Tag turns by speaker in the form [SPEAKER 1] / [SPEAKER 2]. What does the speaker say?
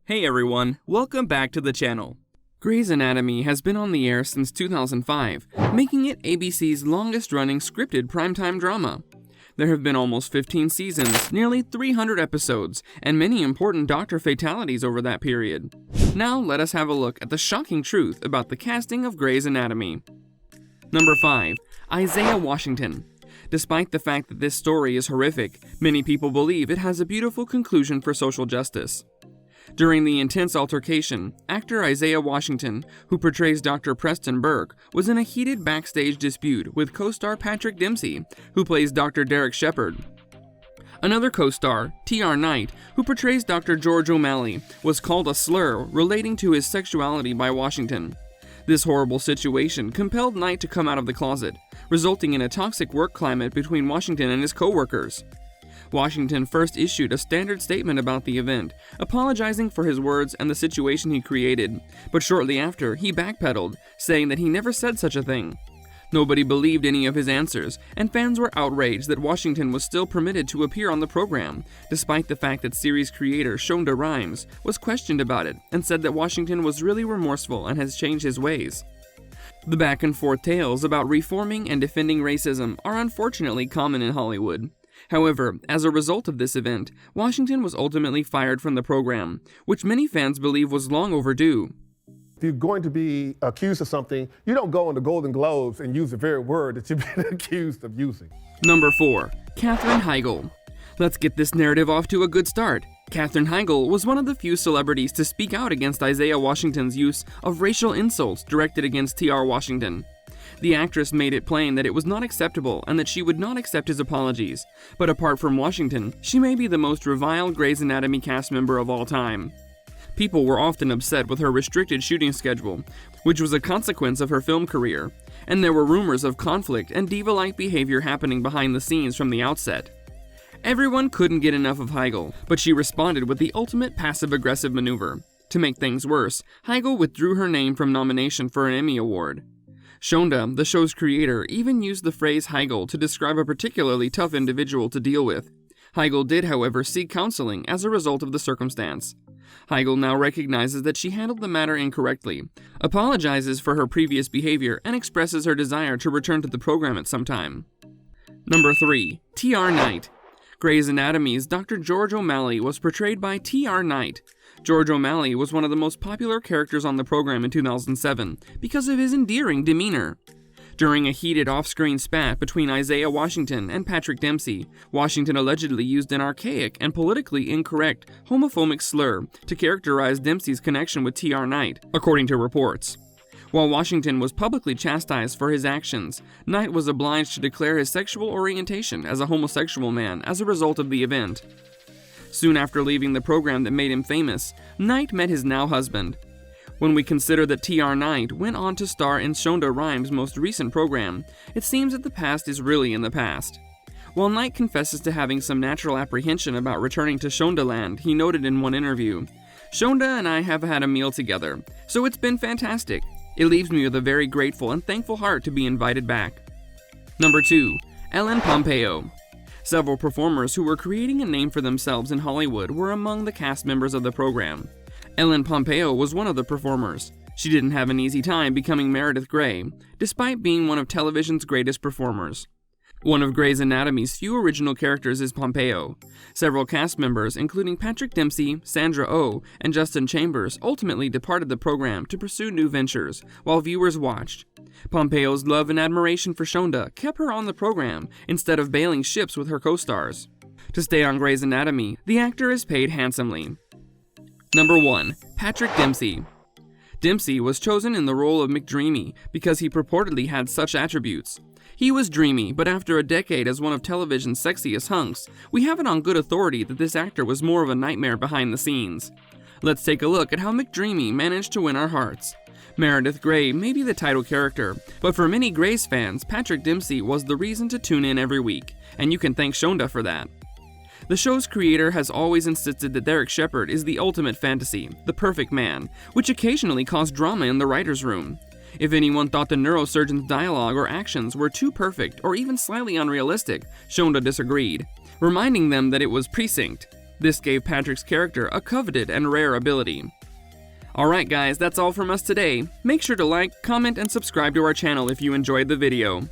[SPEAKER 1] Hey everyone, welcome back to the channel. Grey's Anatomy has been on the air since 2005, making it ABC's longest-running scripted primetime drama. There have been almost 15 seasons, nearly 300 episodes, and many important doctor fatalities over that period. Now let us have a look at the shocking truth about the casting of Grey's Anatomy. Number 5. Isaiah Washington. Despite the fact that this story is horrific, many people believe it has a beautiful conclusion for social justice. During the intense altercation, actor Isaiah Washington, who portrays Dr. Preston Burke, was in a heated backstage dispute with co-star Patrick Dempsey, who plays Dr. Derek Shepherd. Another co-star, T.R. Knight, who portrays Dr. George O'Malley, was called a slur relating to his sexuality by Washington. This horrible situation compelled Knight to come out of the closet, resulting in a toxic work climate between Washington and his co-workers. Washington first issued a standard statement about the event, apologizing for his words and the situation he created, but shortly after, he backpedaled, saying that he never said such a thing. Nobody believed any of his answers, and fans were outraged that Washington was still permitted to appear on the program, despite the fact that series creator Shonda Rhimes was questioned about it and said that Washington was really remorseful and has changed his ways. The back-and-forth tales about reforming and defending racism are unfortunately common in Hollywood. However, as a result of this event, Washington was ultimately fired from the program, which many fans believe was long overdue.
[SPEAKER 2] If you're going to be accused of something, you don't go on the Golden Globes and use the very word that you've been accused of using.
[SPEAKER 1] Number 4. Katherine Heigl. Let's get this narrative off to a good start. Katherine Heigl was one of the few celebrities to speak out against Isaiah Washington's use of racial insults directed against T.R. Washington. The actress made it plain that it was not acceptable and that she would not accept his apologies. But apart from Washington, she may be the most reviled Grey's Anatomy cast member of all time. People were often upset with her restricted shooting schedule, which was a consequence of her film career, and there were rumors of conflict and diva-like behavior happening behind the scenes from the outset. Everyone couldn't get enough of Heigl, but she responded with the ultimate passive-aggressive maneuver. To make things worse, Heigl withdrew her name from nomination for an Emmy Award. Shonda, the show's creator, even used the phrase Heigl to describe a particularly tough individual to deal with. Heigl did, however, seek counseling as a result of the circumstance. Heigl now recognizes that she handled the matter incorrectly, apologizes for her previous behavior, and expresses her desire to return to the program at some time. Number 3. T.R. Knight. Grey's Anatomy's Dr. George O'Malley was portrayed by T.R. Knight. George O'Malley was one of the most popular characters on the program in 2007 because of his endearing demeanor. During a heated off-screen spat between Isaiah Washington and Patrick Dempsey, Washington allegedly used an archaic and politically incorrect homophobic slur to characterize Dempsey's connection with T.R. Knight, according to reports. While Washington was publicly chastised for his actions, Knight was obliged to declare his sexual orientation as a homosexual man as a result of the event. Soon after leaving the program that made him famous, Knight met his now husband. When we consider that T.R. Knight went on to star in Shonda Rhimes' most recent program, it seems that the past is really in the past. While Knight confesses to having some natural apprehension about returning to Shondaland, he noted in one interview, "Shonda and I have had a meal together, so it's been fantastic. It leaves me with a very grateful and thankful heart to be invited back." Number 2. Ellen Pompeo. Several performers who were creating a name for themselves in Hollywood were among the cast members of the program. Ellen Pompeo was one of the performers. She didn't have an easy time becoming Meredith Grey, despite being one of television's greatest performers. One of Grey's Anatomy's few original characters is Pompeo. Several cast members, including Patrick Dempsey, Sandra Oh, and Justin Chambers, ultimately departed the program to pursue new ventures, while viewers watched. Pompeo's love and admiration for Shonda kept her on the program instead of bailing ships with her co-stars. To stay on Grey's Anatomy, the actor is paid handsomely. Number 1. Patrick Dempsey. Dempsey was chosen in the role of McDreamy because he purportedly had such attributes. He was dreamy, but after a decade as one of television's sexiest hunks, we have it on good authority that this actor was more of a nightmare behind the scenes. Let's take a look at how McDreamy managed to win our hearts. Meredith Grey may be the title character, but for many Grey's fans, Patrick Dempsey was the reason to tune in every week, and you can thank Shonda for that. The show's creator has always insisted that Derek Shepherd is the ultimate fantasy, the perfect man, which occasionally caused drama in the writer's room. If anyone thought the neurosurgeon's dialogue or actions were too perfect or even slightly unrealistic, Shonda disagreed, reminding them that it was precinct. This gave Patrick's character a coveted and rare ability. Alright guys, that's all from us today. Make sure to like, comment, and subscribe to our channel if you enjoyed the video.